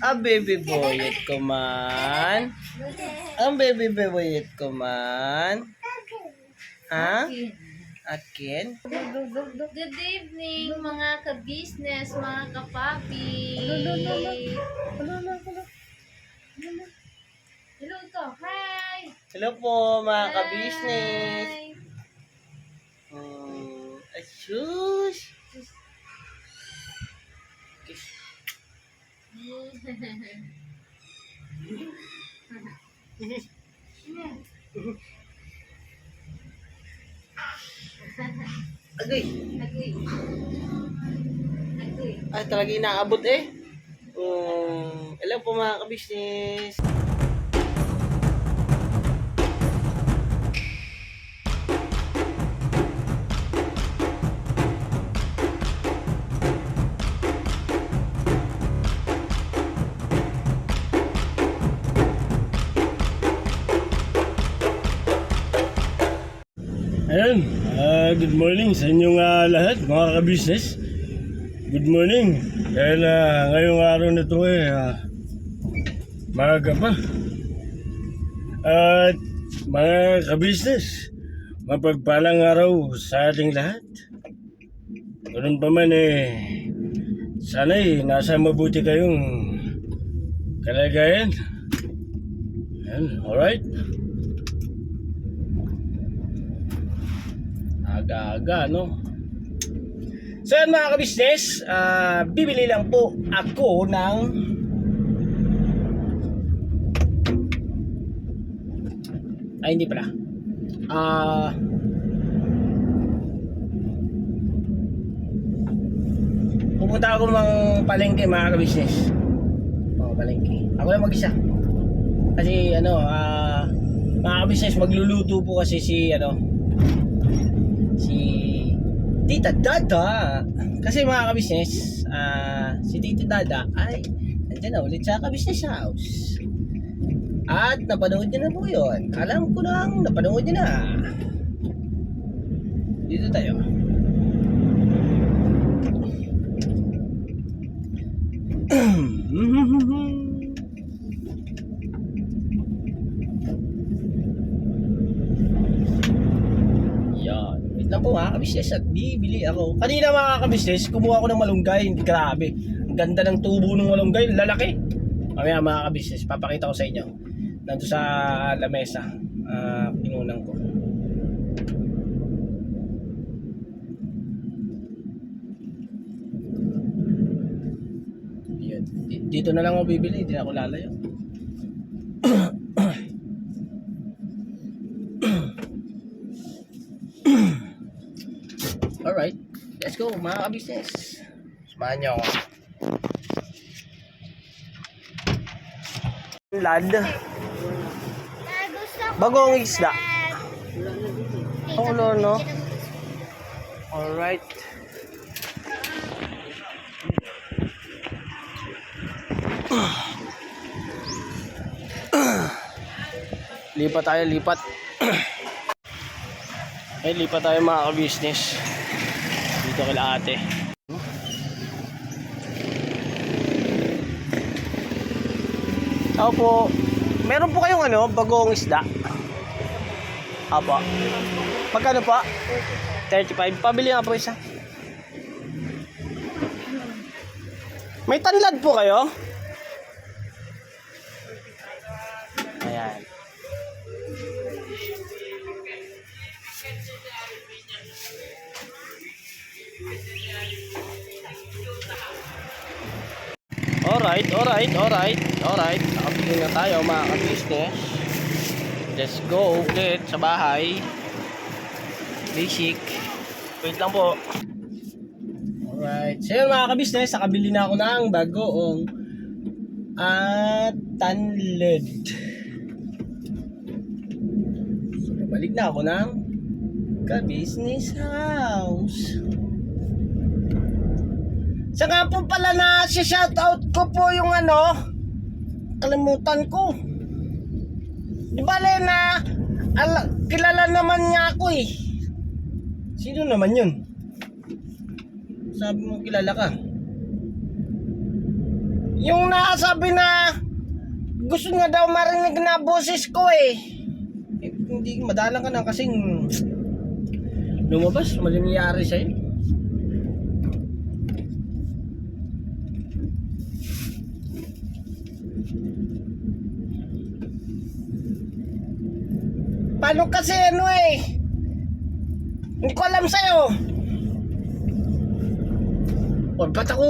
Ang baby boyet ko man. Ang baby boyet ko man. Ha? Akin? Good evening mga ka-business, mga kapapi. Hello ito. Hi! Hello po mga Hi! ka-business. Asus. Agay. Agoy. Agoy. Ay, talaga inaabot eh. Hello po mga ka-business. Ayan, good morning sa inyong lahat mga ka-business. Good morning. Dahil ngayong araw na ito maaga pa. At mga ka-business, mapagpalang araw sa ating lahat. Ganun pa man sana'y nasa mabuti kayong kalagayan. Ayan, alright. Aga-aga, no? So yan mga ka-business, bibili lang po ako ng hindi pala. Pupunta ako ng palengke mga ka-business. Palengke. Ako lang mag-isa. Kasi mga ka-business, magluluto po kasi si Tita Dada. Kasi mga ka-business, si Tita Dada ay nandiyan na ulit sa ka-business house. At napanood niyo na po yun. Alam ko nang napanood niyo na. Dito tayo. Lang po mga kabisnes at bibili ako. Kanina mga kabisnes, kumuha ako ng malunggay. Grabe. Ang ganda ng tubo ng malunggay. Lalaki. Mamaya mga kabisnes, papakita ko sa inyo. Nandito sa lamesa. Pinunang ko. Yan. Dito na lang ako bibili. Hindi na ako lalayo. Alright, let's go mga ka-business. Samahan niyo ako. Lad. Bagong isda. Wala no. Alright. Lipat tayo, lipat. Lipat tayo mga ka-business. Dito kila ate. Ako po, meron po kayong bagong isda? Apa. Magkano pa? 35. Pabili nga po isa. May tanlad po kayo? Ayan. Alright. Nakabili na tayo mga ka-business. Let's go ulit sa bahay. Basic. Wait lang po. Alright. So yun mga ka-business, nakabili na ako ng bagoong tanlad. So pabalik na ako ng ka-business house. Sa nga po pala na shoutout ko po yung kalimutan ko. Di ba na kilala naman niya ako eh. Sino naman yun? Sabi mo kilala ka. Yung nasabi na gusto nga daw marinig na boses ko eh. Hindi madalang ka na kasing lumabas, malingyari sa'yo. Paano kasi ano eh? Hindi ko alam sa'yo. O, ba't ako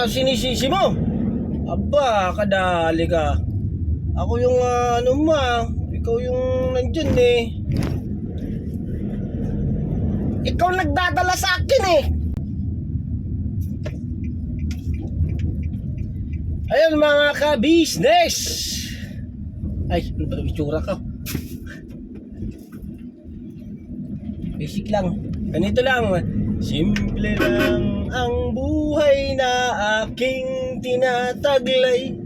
sinisisi mo? Aba, kadali ka. Ako yung ikaw yung nandyan eh. Ikaw nagdadala sa akin eh. Ayun mga ka-business. Ay, ano ba itsura ka? Basic lang. Ganito lang. Simple lang ang buhay na aking tinataglay.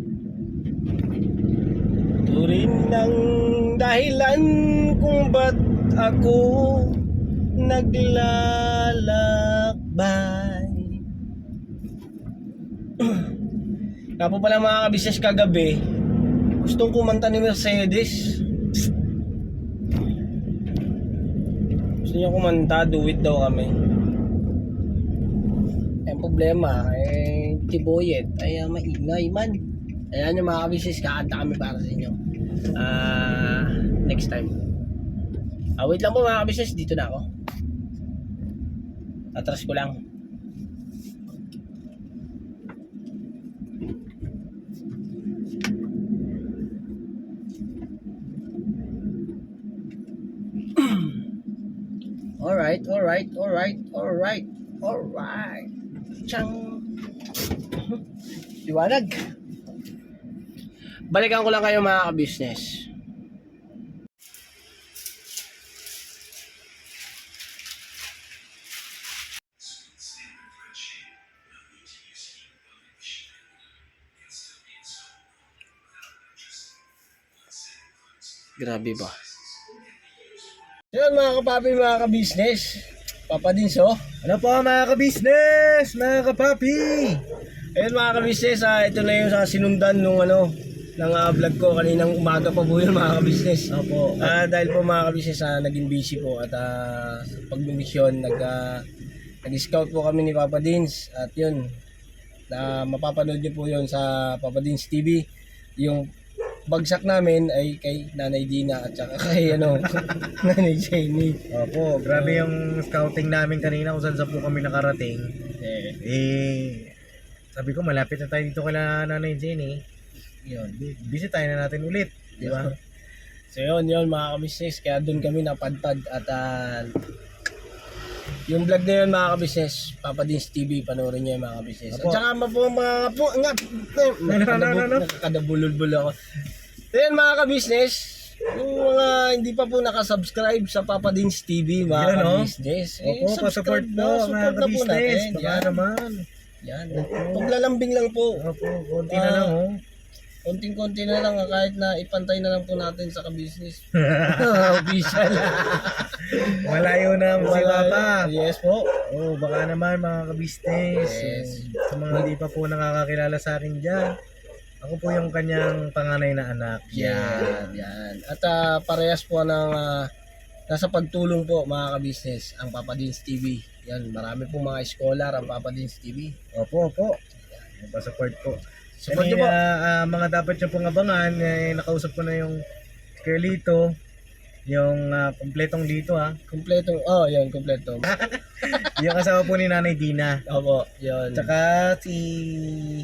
Ito rin ang dahilan kung ba't ako naglalakbay. Kaya po pala mga kabisnes kagabi, gustong kumanta ni Mercedes. Gusto niya kumanta, do it daw kami. Ang problema, tiboyet, ay maingay man. Ayan yung mga kabisnes, kakanta kami para sa inyo. Next time. Wait lang po mga kabisnes, dito na ako. Atras ko lang. Alright. Chang. Liwanag. Balikan ko lang kayo mga ka-business. Grabe ba? Yan mga kapapi, mga ka-business. Papa Dinso. Ano po mga ka-business, mga kapapi? Ayun mga ka-business, ito na yung sinundan nung ng vlog ko kaninang umaga pa po yun mga ka-business. Opo. Dahil po mga ka-business, naging busy po at pagmisyon, nag-scout po kami ni Papa Dins at yun, mapapanood niyo po yun sa Papa Dins TV. Yung bagsak namin ay kay Nanay Dina at saka kay Nanay Jenny. Opo, grabe yung scouting namin kanina kung saan po kami nakarating. Sabi ko malapit na tayo dito kay Nanay Jenny. Yun, busy tayo na natin ulit, di ba? So yun mga kabisnes, kaya doon kami napadpad at yung vlog na yun mga kabisnes, Papa Dins TV, panoorin niyo yung mga kabisnes. At saka nakakadabulol-bulo ako. So yun mga kabisnes, yung mga hindi pa po nakasubscribe sa Papa Dins TV mga kabisnes. Opo, pa-support po mga kabisnes, baka naman. Yan, paglalambing lang po. Opo, konti na lang oh. Konting-konti na lang kahit na ipantay na lang po natin sa ka-business. Official. Malayo na si Papa. Yes po. Oh, baka naman mga ka-business. Yes. Sa mga hindi pa po nakakakilala sa akin dyan, ako po yung kanyang panganay na anak. Yan. At parehas po ng nasa pagtulong po mga ka-business ang Papa Dins TV. Yan, marami po mga scholar ang Papa Dins TV. Opo. Pa-support po. Support niyo po. Mga dapat nyo pong abangan, nakausap ko na yung Carlito, yung kompletong dito Kompleto. Yan, kompleto. yung asawa po ni Nanay Dina. Opo, yan. Tsaka si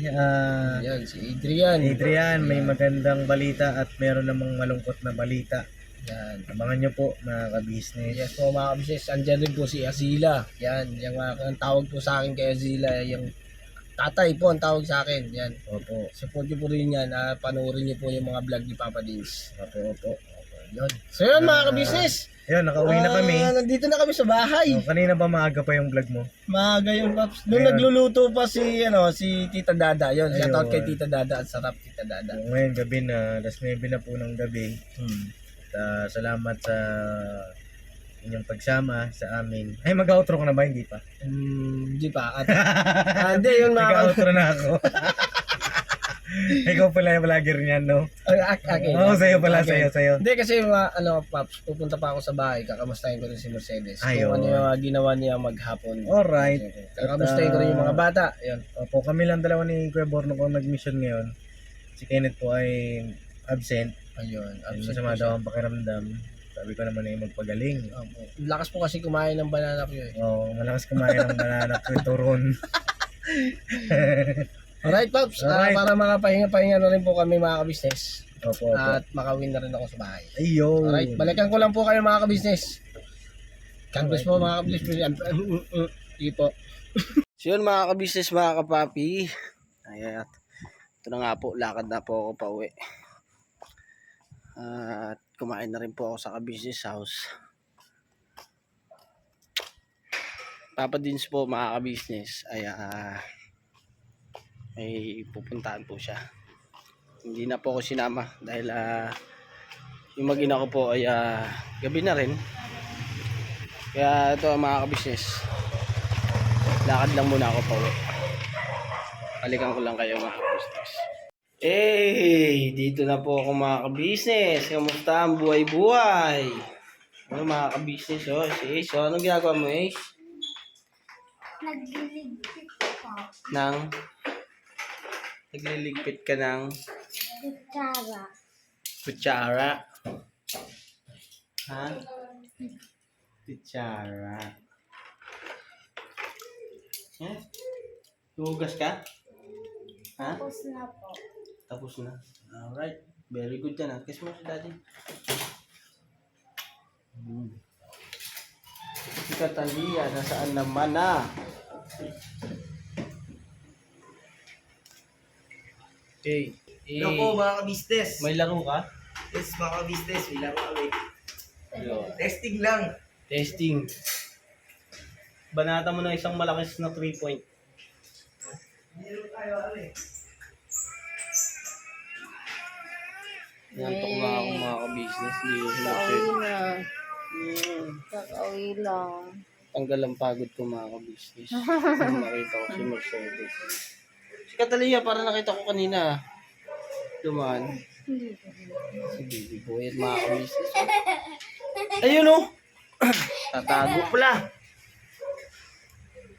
Yan, si Adrian. may magandang balita at meron namang malungkot na balita. Yan. Abangan nyo po mga ka-business. Yes po mga kabisnes, andyan rin po si Azila. Yan, yung ang tawag po sa akin kay Azila, yung tatay po ang tawag sa akin. Yan. Opo. Support nyo po rin yan. Panoorin nyo po yung mga vlog ni Papa Dins. Opo. Yun. So yun mga kabisnes. Ayun, nakauwi na kami. Nandito na kami sa bahay. Kanina ba maaga pa yung vlog mo? Maaga yung Paps. Nung nagluluto pa si Tita Dada. Yun, shout out kay Tita Dada at sarap Tita Dada. Ngayon gabi na, 9 na po ng gabi. At salamat sa inyong pagsama sa amin. Ay, mag-outro ka na ba? Hindi pa? Hindi pa. Hindi, yun mga Mag-outro na ako. Ikaw pala yung vlogger niyan, no? Okay. Oo, sa'yo pala, Okay. sa'yo. Hindi kasi Paps, pupunta pa ako sa bahay, kakamustahin ko rin si Mercedes. Ayun. Kung ano yung ginawa niya maghapon. Alright. Kakamustahin ko rin yung mga bata. Ayun. Opo, kami lang dalawa ni Kuya Borno kung nag-mission ngayon. Si Kenneth po ay absent. Ayun. Ay, Absent masama po daw siya. ang pakiramdam. Sabi ko naman ay magpagaling. Opo. Lakas po kasi kumain ng banana ko yun. Oo, malakas kumain ng banana turon. Alright, Pops. Alright. Para makapahinga-pahinga na rin po kami mga ka-business. Opo, opo. At makawin na rin ako sa bahay. Ayun. Alright, balikan ko lang po kayo mga ka-business. God bless po mga ka-business. Sige po. So yun mga ka-business, mga kapapi. Ayan. Ito na nga po, lakad na po ako pa uwi. At kumain na rin po ako sa ka-business house. Papa Dins po mga ka-business ay may pupuntahan po siya. Hindi na po ako sinama dahil yung mag-ina ko po ay gabi na rin. Kaya ito mga ka-business, lakad lang muna ako pa uwi. Balikan ko lang kayo mga ka-business. Hey, dito na po ako mga ka-business. Kamusta ang buhay-buhay? Ano mga ka-business, oh, si Ace, oh, anong ginagawa mo, Ace? Nagliligpit ko. Nagliligpit ka ng Kutsara. kutsara. Ha? Kutsara. Eh? Hugas ka? Ha? Tapos na po. Tapos na. Alright. Very good yan. Kiss mo si daddy. Si Catalia, nasaan naman na? Okay. Hello po mga ka-business. May laro ka? Yes, mga ka-business. May laro kami. Ayun. Testing lang. Testing. Banata mo na isang malakas na 3 point. Meron tayo, Yan to mga ka-business. Hindi ko Kakauwi sinasabi. na. Kakauwi lang. Tanggal ang pagod ko mga ka-business. Nung nakita ko si Mercedes. Si Catalia, para nakita ko kanina. Dumaan. Si baby boy at mga ka-business. Ayun o! Tatago pala.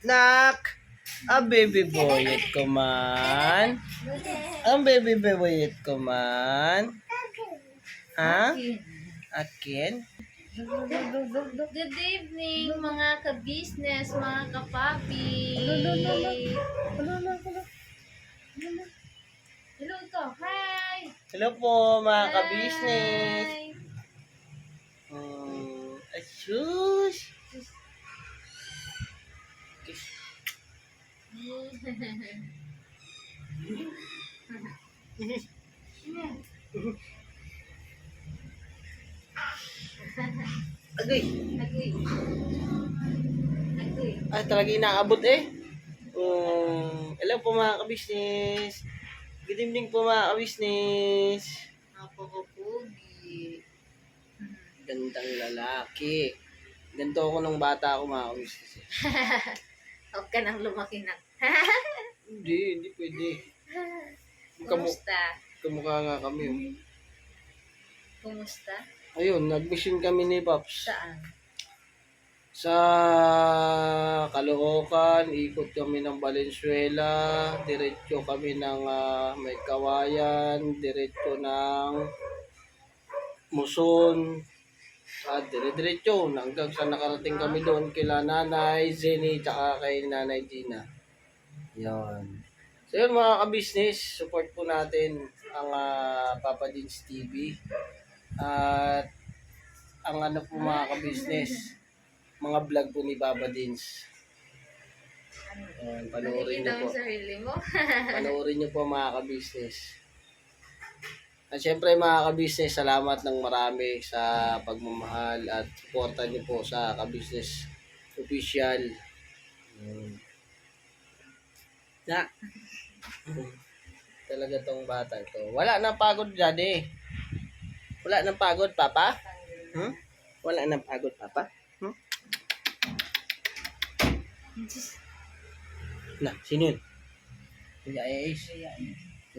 Nak! A baby boy at kuman. Ang baby boy at kuman. Ha? Akin? Good evening, mga ka-business, mga kapapi. Hello ito. Hi! Hello po mga ka-business. Hi! Asus! Agay! Agoy. Agoy. Ay, talaga inaabot eh. Hello po mga ka-business. Good evening po mga ka-business. Napakapugi. Gandang lalaki. Ganito ako nung bata ako mga ka-business. Huwag ka nang lumaki na. Hindi pwede. Kumusta? Kamukha nga kami. Oh. Kumusta? Ayun, nag-mission kami ni Pops. Saan? Sa Caloocan, ikot kami ng Valenzuela, diretso kami ng May Kawayan, diretso ng Muson, at diretso hanggang sa nakarating kami doon kila Nanay Zeni tsaka kay Nanay Gina. Yan. So yun mga ka-business, support po natin ang Papa Dins TV. At ang ano po mga ka-business, mga vlog po ni Papa Dins. Panoorin Nakikita niyo mo po. sarili mo? Panoorin niyo po mga ka-business. At syempre mga ka-business, salamat ng marami sa pagmamahal at suporta niyo po sa ka-business official. Na. Talaga tong bata ito. Wala nang pagod, daddy. Wala nang pagod, papa? Hmm? Wala nang pagod, papa? Hmm? Na, sino yun? Kuya Ace.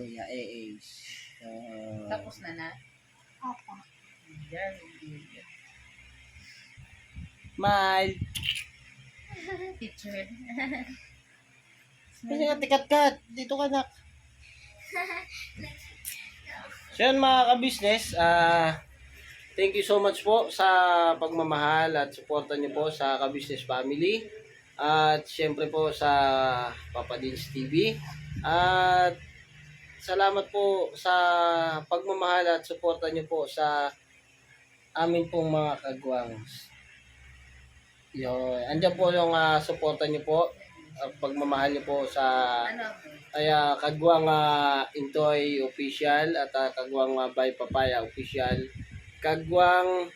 Kuya Ace. Tapos na. Yan. Smile. Teacher. Kasi nga, tikat-kat. Dito ka, nak. So yan mga ka-business, thank you so much po sa pagmamahal at suporta niyo po sa ka-business family. At syempre po sa Papa Dins TV. At salamat po sa pagmamahal at suporta niyo po sa amin pong mga kagwangs. Yun. Andiyan po yung suporta niyo po. Pagmamahal niyo po sa Kagwang Intoy Official at Kagwang by Papaya Official, Kagwang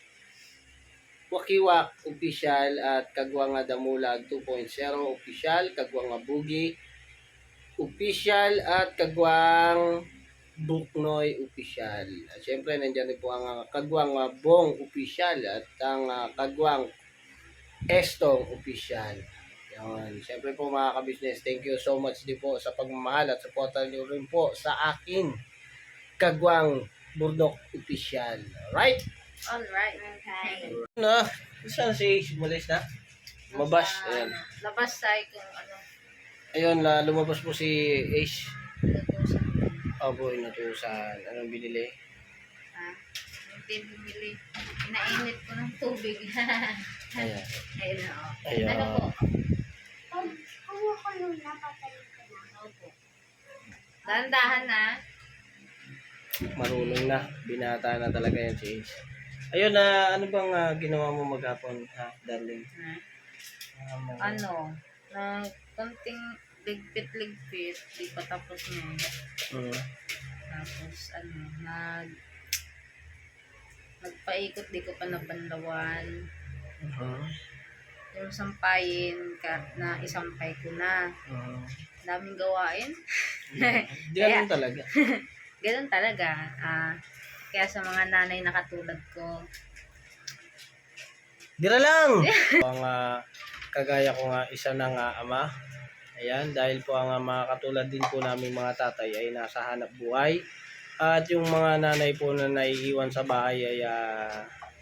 Wakiwak Official at Kagwang Damulag 2.0 Official, Kagwang Bugi Official at Kagwang Buknoy Official. At syempre nandiyan din po ang Kagwang Bong Official at ang Kagwang Estong Official. Yan. Siyempre po mga ka-business, thank you so much din po sa pagmamahal at suporta niyo rin po sa akin Kagwang Burdok Official. Alright? Alright. Okay. Na, saan si Ace? Umalis na? Lumabas. Ayan. Labas tayo kung ano. Ayun, lumabas po si Ace. Tutusan. Opo, inutusan. Anong binili? Hindi bumili. Inainit ko ng tubig. Ayan. Ayun na, oh. Ayun. Ano po? Opo. Dahan-dahan na. Marunong na. Binata na talaga yan si Ace. Ayun na, ano bang ginawa mo maghapon, darling? Ano? Na konting ligpit-ligpit. Di pa tapos nun. Tapos nagpaikot, di ko pa nabandawan. Yung sampayin na isampay ko na. Daming gawain. Ganun talaga. Ganun talaga. Kaya sa mga nanay na katulad ko, Dira lang! Ang kagaya ko nga isa ng ama. Ayan, dahil po ang mga katulad din po namin mga tatay ay nasa hanap buhay. At yung mga nanay po na naiiwan sa bahay ay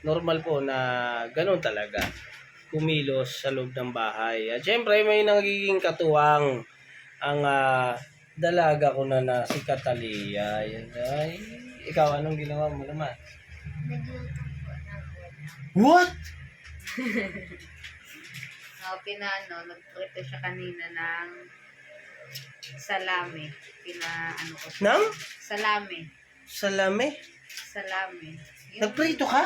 normal po na ganun talaga. Kumilos sa loob ng bahay. At syempre may nagiging katuwang ang dalaga ko na si Catalia. Ay, ikaw anong ginawa mo naman? nagluto po ng What? nagprito siya kanina ng salami. Ko siya. Nang? Salami. Salami? Salami. Nagprito ka?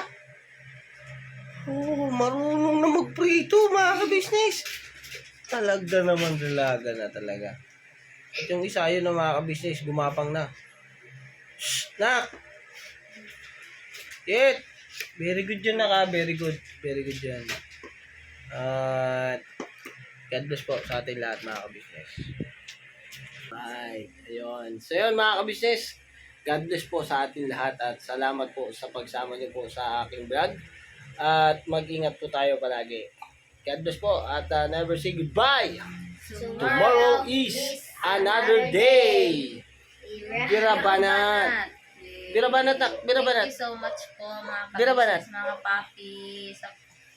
Oo, marunong na magprito mga ka-business. Talaga naman dalaga na talaga. At yung isa yun na mga ka-business, gumapang na. Shh, nak! Yet! Very good yun na ka, very good. Very good yan. At God bless po sa ating lahat mga ka-business. Right, ayun. So yun mga ka-business, God bless po sa ating lahat at salamat po sa pagsama niyo po sa aking vlog. At mag-ingat po tayo palagi. God bless po at never say goodbye. Tomorrow is another day. Birabanat. Birabanat. Thank you so much po mga Birabanat. kapatid, mga papi.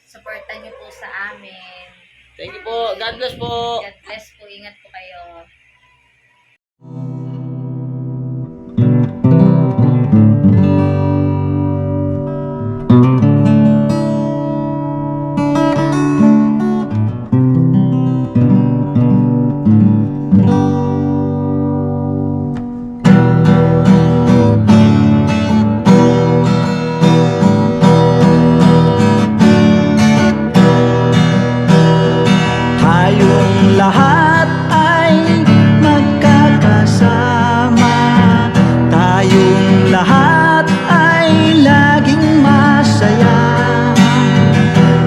Supportan niyo po sa amin. Thank you po. God bless po. God bless po. Ingat po kayo. Tayong lahat ay magkakasama. Tayong lahat ay laging masaya.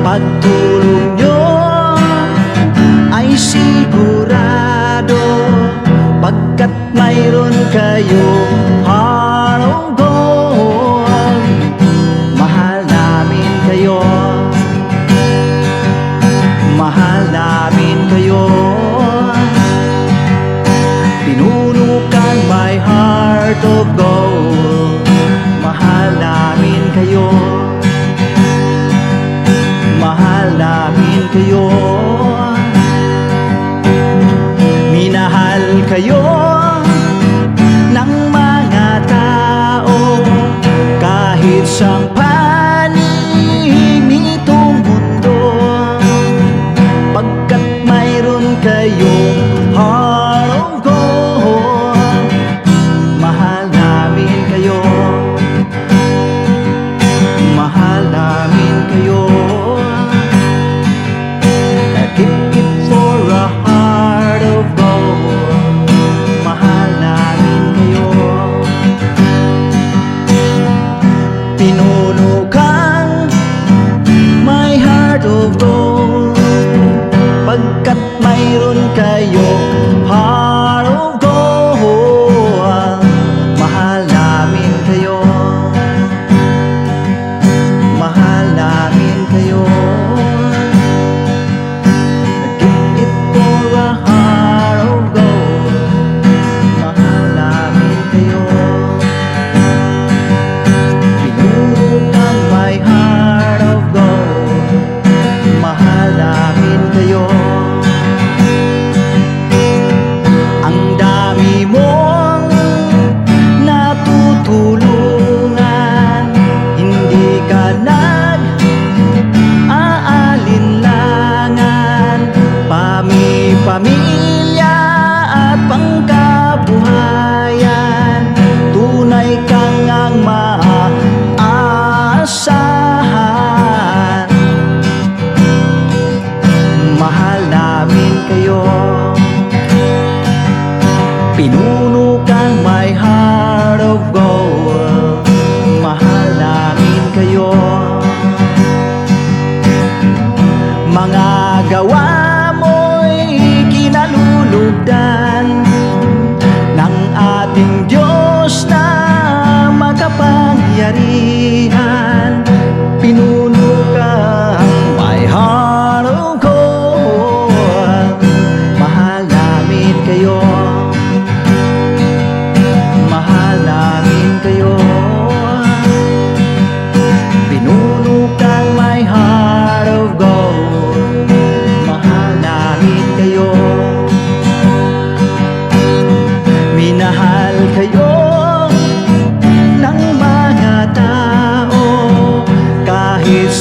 Pagtulong nyo ay sigurado, pagkat mayroon kayong heart of gold. Mahal namin kayo. Mahal namin kayo. Pinuno kang my heart.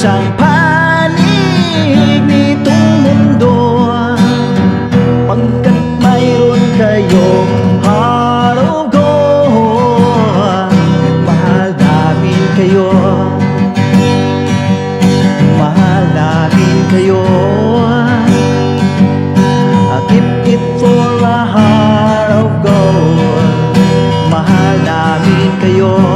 isang panig nitong mundo, pagkat mayroon kayong harugo. Mahal namin kayo, mahal namin kayo. I keep it for a heart of gold. Mahal namin kayo.